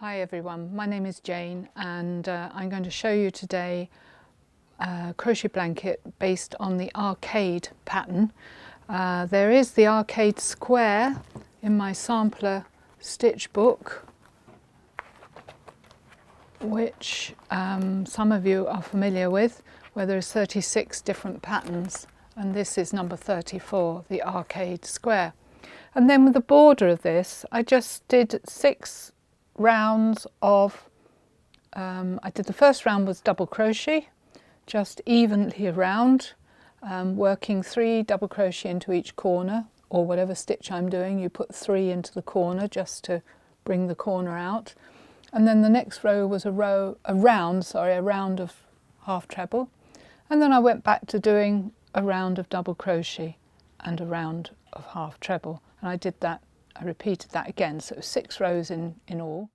Hi everyone, my name is Jane and I'm going to show you today a crochet blanket based on the arcade pattern. There is the arcade square in my sampler stitch book, which some of you are familiar with, where there's 36 different patterns, and this is number 34, the arcade square. And then with the border of this, I just did 6 rounds of, I did the first round was double crochet, just evenly around, working 3 double crochet into each corner, or whatever stitch I'm doing, you put 3 into the corner just to bring the corner out. And then the next row was a round of half treble, and then I went back to doing a round of double crochet and a round of half treble, and I repeated that again, so it was 6 rows in all.